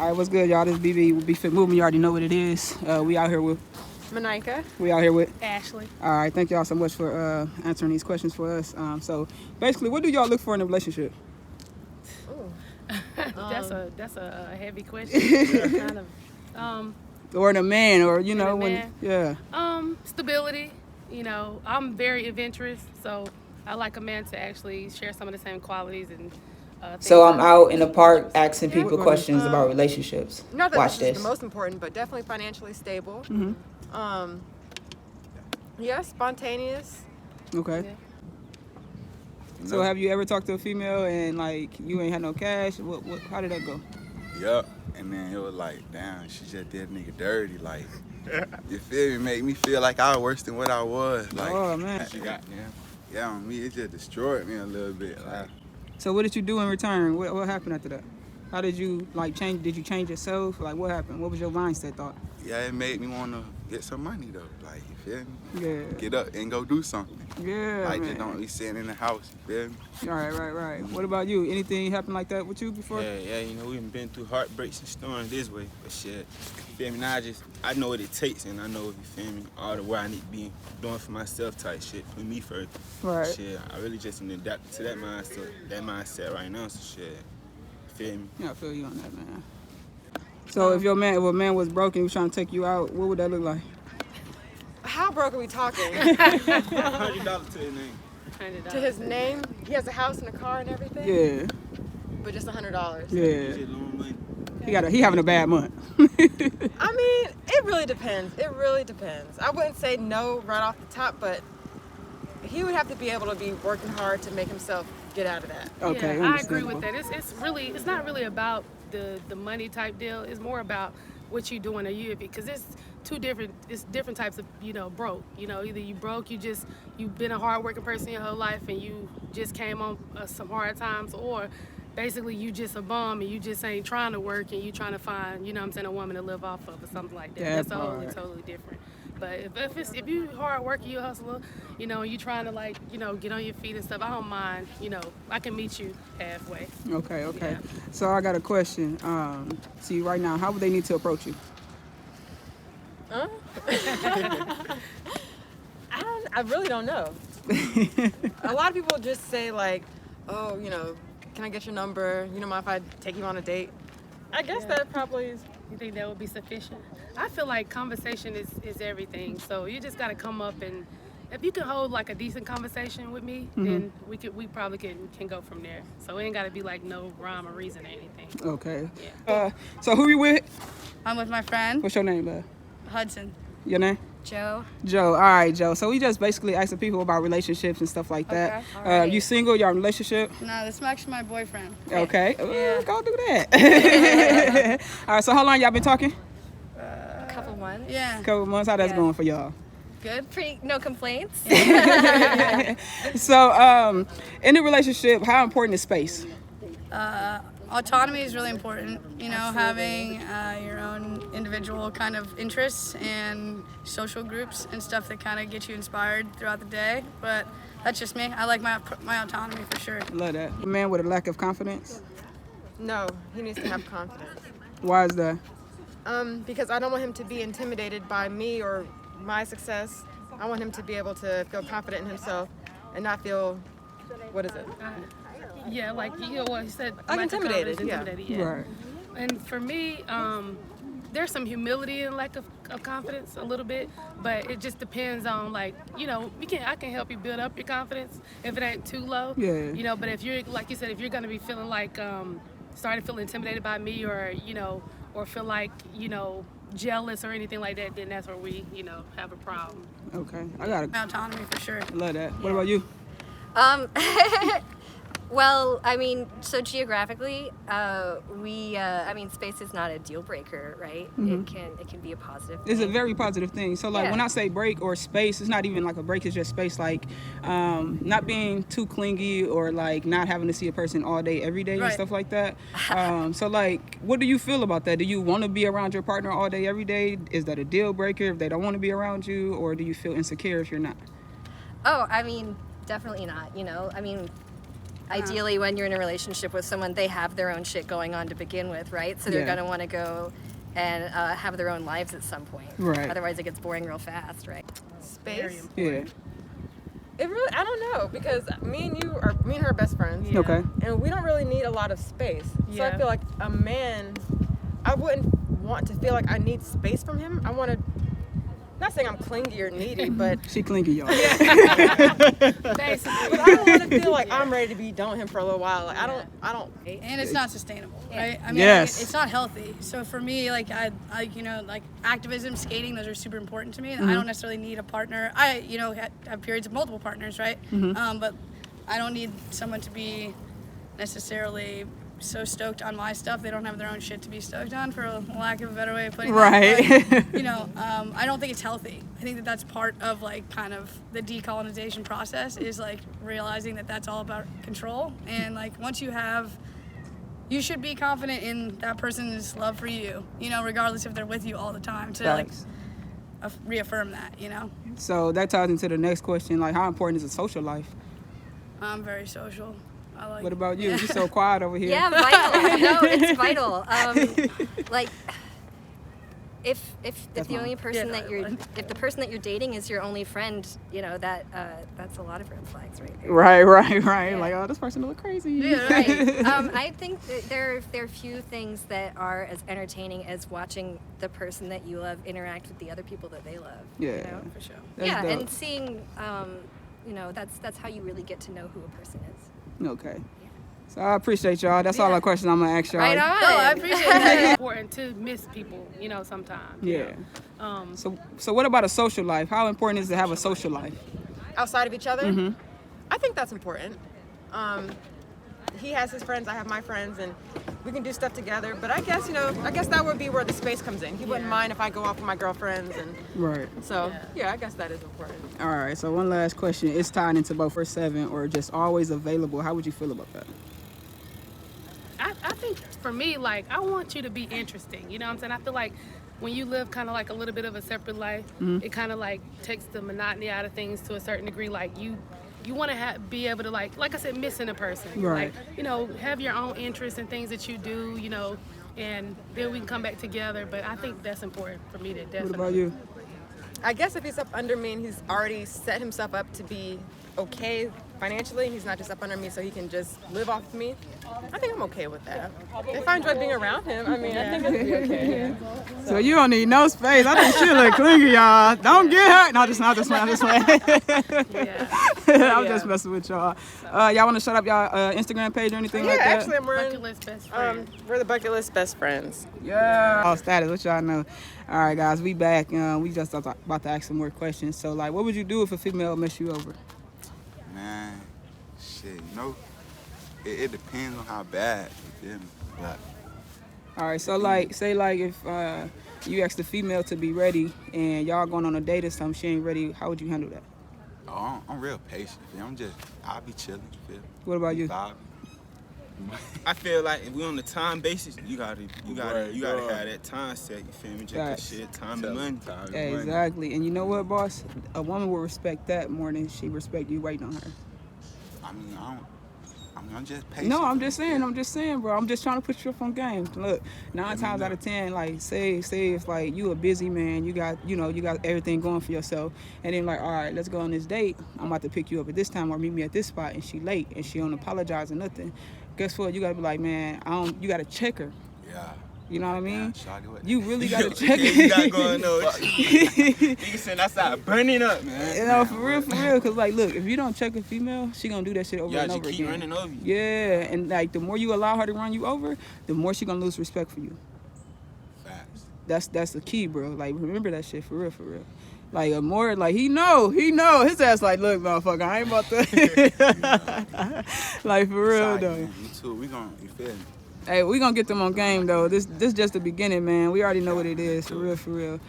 right, what's good, y'all? This is BB with BFit Movement. You already know what it is. We out here with Manika. We out here with Ashley. All right, thank y'all so much for answering these questions for us. So basically, what do y'all look for in a relationship? That's a heavy question. Kind of. Or in a man, or you know, a when man? yeah. Stability. You know, I'm very adventurous, so I like a man to actually share some of the same qualities and. So things I'm that- out in the park asking people Yeah. questions about relationships. Not that Watch this is this. the most important, but definitely financially stable. Mm-hmm. Yeah, spontaneous. Okay. Yeah. So have you ever talked to a female and like you ain't had no cash? How did that go? Yup. And then it was like, damn, she just did a nigga dirty. Like, you feel me? Make me feel like I was worse than what I was. Like, Oh, man. She got, yeah, on me, it just destroyed me a little bit. Like, So what did you do in return? What happened after that? How did you like change? Did you change yourself? Like what happened? What was your mindset thought? yeah, it made me want to get some money, though. Like, you feel me? Yeah. Get up and go do something. Yeah, Like, man. just don't be sitting in the house, you feel me? Right. What about you? Anything happen like that with you before? Yeah, you know, we've been through heartbreaks and storms this way, but shit, you feel me? Now I know what it takes, and I know, you feel me, all the way I need to be doing for myself type shit, put me first. Right. Shit, I really just need to adapt to that mindset right now, so shit, you feel me? Yeah, I feel you on that, man. So if a man was broken, he was trying to take you out, what would that look like? How broke are we talking? $100 to your name. $100. To his name, he has a house and a car and everything. Yeah, But just $100. yeah. Shit, loan money. He having a bad month. I mean, it really depends. It really depends. I wouldn't say no right off the top, but he would have to be able to be working hard to make himself get out of that. Okay, Yeah, I agree with understandable. that. It's not really about the money type deal. It's more about what you doing a year, because it's different types of, you know, broke. You know, either you broke, you've been a hard working person your whole life and you just came on some hard times, or basically you just a bum and you just ain't trying to work and you trying to find, you know what I'm saying, a woman to live off of or something like that. That That's part. totally different. But if you hard working, you a hustler, you know, you trying to, like, you know, get on your feet and stuff, I don't mind, you know, I can meet you halfway. Okay. Yeah. So I got a question. See, right now, how would they need to approach you? Huh? I really don't know. A lot of people just say like, oh, you know, can I get your number? You don't mind if I take you on a date? I guess that probably is. You think that would be sufficient? I feel like conversation is everything. So you just gotta come up, and if you can hold like a decent conversation with me, then we probably can go from there. So it ain't gotta be like no rhyme or reason or anything. Okay. Yeah. So who you with? I'm with my friend, What's your name, love? Hudson. Your name? Joe. Joe. All right, Joe. So we just basically asking people about relationships and stuff like that. Okay, all right. You single? Y'all in a relationship? No, this is actually my boyfriend. Okay. Yeah. Go do that. All right. So how long y'all been talking? A couple months. Yeah. Couple months. How that's Yeah. going for y'all? Good. Pretty. No complaints. So in a relationship, how important is space? Autonomy is really important. You know, having your own individual kind of interests and social groups and stuff that kind of get you inspired throughout the day. But that's just me. I like my autonomy for sure. Love that. A man with a lack of confidence. No, he needs to have confidence. Why is that? Because I don't want him to be intimidated by me or my success. I want him to be able to feel confident in himself and not feel, what is it? Yeah, like, you know what he said. Like lack of intimidated, confidence, yeah. yeah. Right. And for me, there's some humility and lack of confidence a little bit, but it just depends on, like, you know, I can help you build up your confidence if it ain't too low. Yeah. You know, but if you're, like you said, if you're gonna be feeling like starting to feel intimidated by me, or, you know, or feel like, you know, jealous or anything like that, then that's where we, you know, have a problem. Okay. I got My autonomy for sure. love that. What about you? Well, I mean, so geographically, I mean, space is not a deal breaker, right? It can be a positive It's a thing. very positive thing. So like Yeah. when I say break or space, it's not even like a break, it's just space. Like not being too clingy or like not having to see a person all day, every day and Right. stuff like that. So like, what do you feel about that? Do you want to be around your partner all day, every day? Is that a deal breaker if they don't want to be around you, or do you feel insecure if you're not? Oh, I mean, definitely not. You know, I mean, ideally, when you're in a relationship with someone, they have their own shit going on to begin with, right? So they're Yeah. gonna want to go and have their own lives at some point. Right. Otherwise, it gets boring real fast, right? Space. Yeah. It really, I don't know, because me and her are best friends. Yeah. Okay. And we don't really need a lot of space. So Yeah. I feel like a man, I wouldn't want to feel like I need space from him. I want to, not saying I'm clingy or needy, but She clingy, y'all. Basically. but I don't want to feel like I'm ready to be done with him for a little while. Like I don't. And it's not sustainable, right? I mean, Yes. it's not healthy. So for me, like I you know, like activism, skating, those are super important to me. I don't necessarily need a partner. I, you know, have periods of multiple partners, right? But I don't need someone to be necessarily so stoked on my stuff. They don't have their own shit to be stoked on, for a lack of a better way of putting Right. it. But, you know, I don't think it's healthy. I think that that's part of like kind of the decolonization process, is like realizing that that's all about control. And like once you have, you should be confident in that person's love for you, you know, regardless if they're with you all the time, to Facts. like reaffirm that, you know. So that ties into the next question, like how important is a social life? I'm very social. I like. What about you? You're so quiet over here. Yeah, vital. No, it's vital. Like, if That's the only mine. person Yeah, that no, you're, I- if the person that you're dating is your only friend, you know that's a lot of red flags, right there. Right. Like, oh, this person look crazy. Yeah, Right. I think that there are few things that are as entertaining as watching the person that you love interact with the other people that they love. Yeah. You know? For sure. That's Yeah, dope. and seeing, you know, that's how you really get to know who a person is. Okay. So I appreciate y'all. That's all the questions I'm gonna ask y'all. Right on. No, I appreciate that. It's important to miss people, you know, sometimes. Yeah. Um, So what about a social life? How important is it to have a social life? Outside of each other, Mm-hmm. I think that's important. He has his friends, I have my friends, and we can do stuff together. But I guess, you know, that would be where the space comes in. He wouldn't mind if I go out with my girlfriends, and Right. so yeah, I guess that is important. All right. So one last question. It's tied into both for 7 or just always available. How would you feel about that? I think for me, like, I want you to be interesting. You know what I'm saying? I feel like when you live kind of like a little bit of a separate life, it kind of like takes the monotony out of things to a certain degree. Like you want to be able to like I said, missing a person. Right. Like, you know, have your own interests and things that you do, you know, and then we can come back together. But I think that's important for me to definitely. What about you? I guess if he's up under me and he's already set himself up to be okay financially, he's not just up under me so he can just live off of me, I think I'm okay with that. If I enjoy being around him, I mean, I think it'd be okay. So you don't need no space. I think she look clingy, y'all. Don't get hurt. No, just playing. Yeah. I'm just messing with y'all. Y'all want to shut up y'all Instagram page or anything Yeah, like that? actually, I'm Bucket wearing. list best friend. We're the bucket list best friends. Yeah. Oh, status. What y'all know? All right, guys. We back. We just about to ask some more questions. So, like, what would you do if a female messed you over? Man, shit, you know, it depends on how bad, you feel me? But All right. So, like, say, like, if you asked the female to be ready and y'all going on a date or something, she ain't ready. How would you handle that? oh, I'm real patient. I'll be chilling, you feel me? What about you? Vibing. I feel like if we on the time basis, you gotta Right. have that time set. You feel me? Just 'cause Facts. shit, time is money. Exactly. And you know what, boss? A woman will respect that more than she respect you waiting on her. I'm just patient. No, I'm just saying, bro. I'm just trying to put you up on game. Look, 9 times out of 10, like, say if like you a busy man, you got everything going for yourself, and then like, all right, let's go on this date. I'm about to pick you up at this time or meet me at this spot, and she late and she don't apologize or nothing. Guess what? You gotta be like, man, you gotta check her. Yeah. You know what I mean? Shawty, what? You really gotta check her. You got going on. Nigga sitting outside burning up, man. You know, for real, cause like, look, if you don't check a female, she gonna do that shit over Yeah, and just over keep again. running over you. Yeah, and like the more you allow her to run you over, the more she gonna lose respect for you. Facts. That's the key, bro. Like, remember that shit for real. Like, a more like he know his ass like, look, motherfucker, I ain't about to. Like, for real Sorry, though. man. You too. We gonna, you feel me? Hey, we gonna get them on game though. This just the beginning, man. We already know what it is, for real.